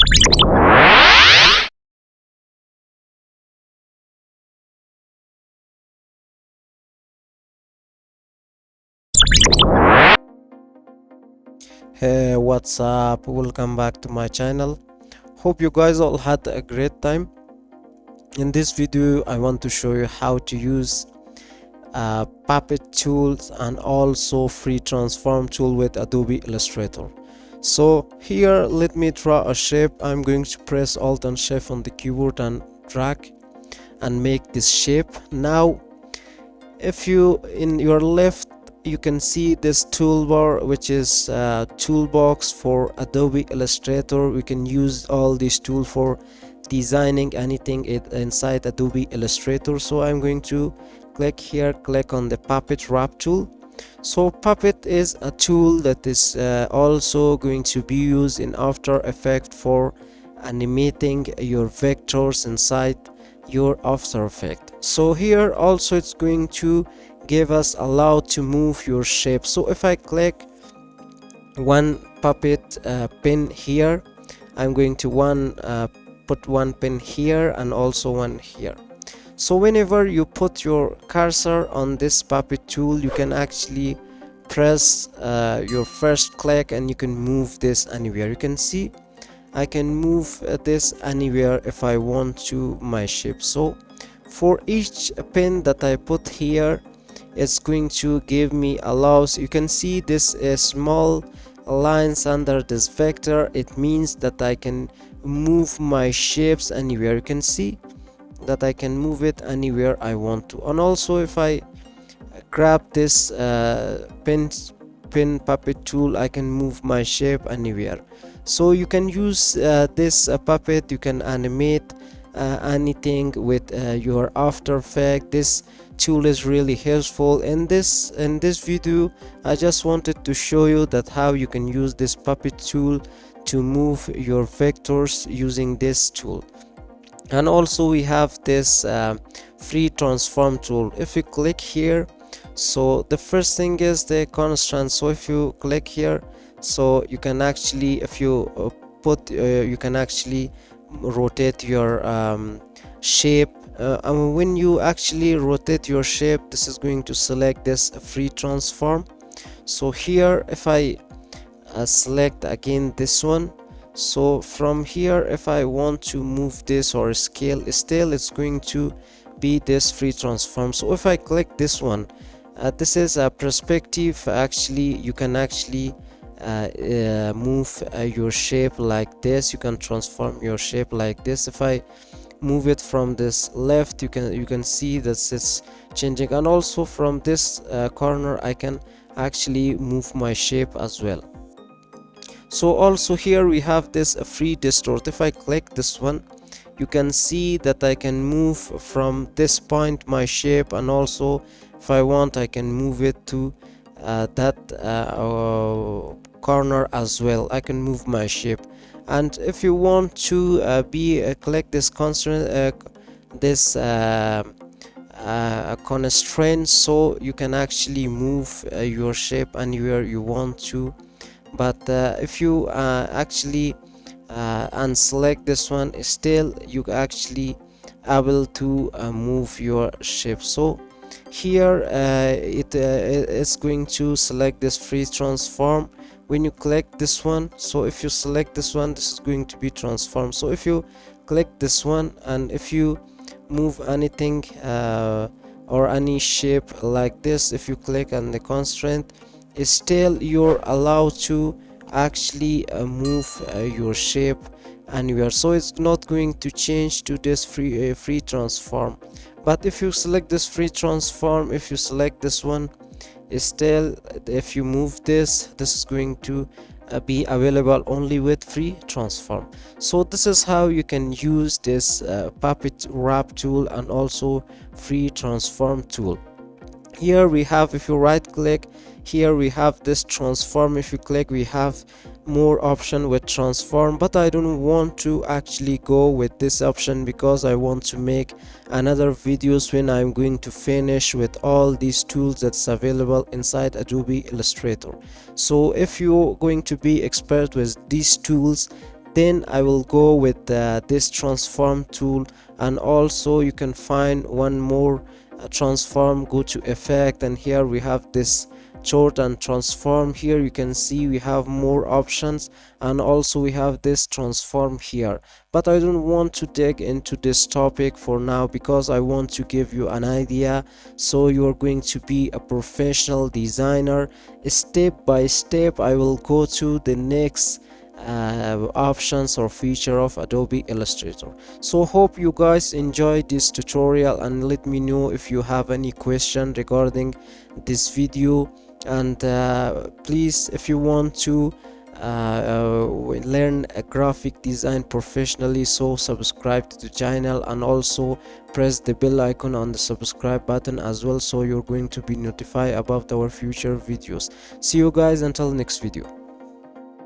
Hey, what's up? Welcome back to my channel. Hope you guys all had a great time. In this video I want to show you how to use puppet tools and also free transform tool with Adobe Illustrator. So here let me draw a shape. I'm going to press Alt and Shift on the keyboard and drag and make this shape. Now if you in your left you can see this toolbar, which is toolbox for Adobe Illustrator. We can use all these tools for designing anything inside Adobe Illustrator. So I'm going to click here, click on the puppet wrap tool. So puppet is a tool that is also going to be used in After Effects for animating your vectors inside your After Effects. So here also it's going to give us allow to move your shape. So if I click one puppet pin here, I'm going to put one pin here and also one here. So whenever you put your cursor on this puppet tool, you can actually press your first click and you can move this anywhere. You can see I can move this anywhere if I want to my shape. So for each pin that I put here, it's going to give me allows. You can see this small lines under this vector. It means that I can move my shapes anywhere. You can see that I can move it anywhere I want to. And also if I grab this pin puppet tool, I can move my shape anywhere. So you can use this puppet. You can animate anything with your After Effects. This tool is really helpful. In this video I just wanted to show you that how you can use this puppet tool to move your vectors using this tool. And also we have this free transform tool. If you click here, so the first thing is the constraint. So if you click here, so you can actually, if you you can actually rotate your shape. And when you actually rotate your shape, this is going to select this free transform. So here if I select again this one, so from here if I want to move this or scale, still it's going to be this free transform. So if I click this one, this is a perspective. Actually you can actually move your shape like this. You can transform your shape like this. If I move it from this left, you can see that it's changing. And also from this corner I can actually move my shape as well. So also here we have this free distort. If I click this one, you can see that I can move from this point my shape, and also if I want I can move it to that corner as well. I can move my shape. And if you want to click this constraint, this constraint, so you can actually move your shape anywhere you want to. But if you actually unselect this one, still you actually able to move your shape. So here it's going to select this free transform. When you click this one, so if you select this one, this is going to be transformed. So if you click this one and if you move anything or any shape like this, if you click on the constraint, still you're allowed to actually move your shape anywhere. So it's not going to change to this free transform. But if you select this free transform, if you select this one, still if you move this is going to be available only with free transform. So this is how you can use this puppet wrap tool and also free transform tool. Here we have, if you right click here, we have this transform. If you click, we have more option with transform, but I don't want to actually go with this option because I want to make another videos when I'm going to finish with all these tools that's available inside Adobe Illustrator. So if you're going to be expert with these tools, Then I will go with this transform tool, and also you can find one more transform. Go to effect, and here we have this short and transform. Here you can see we have more options, and also we have this transform here. But I don't want to dig into this topic for now, because I want to give you an idea, so you're going to be a professional designer. Step by step I will go to the next options or feature of Adobe Illustrator. So hope you guys enjoyed this tutorial, and let me know if you have any question regarding this video. And please, if you want to learn a graphic design professionally, so subscribe to the channel, and also press the bell icon on the subscribe button as well, so you're going to be notified about our future videos. See you guys until next video.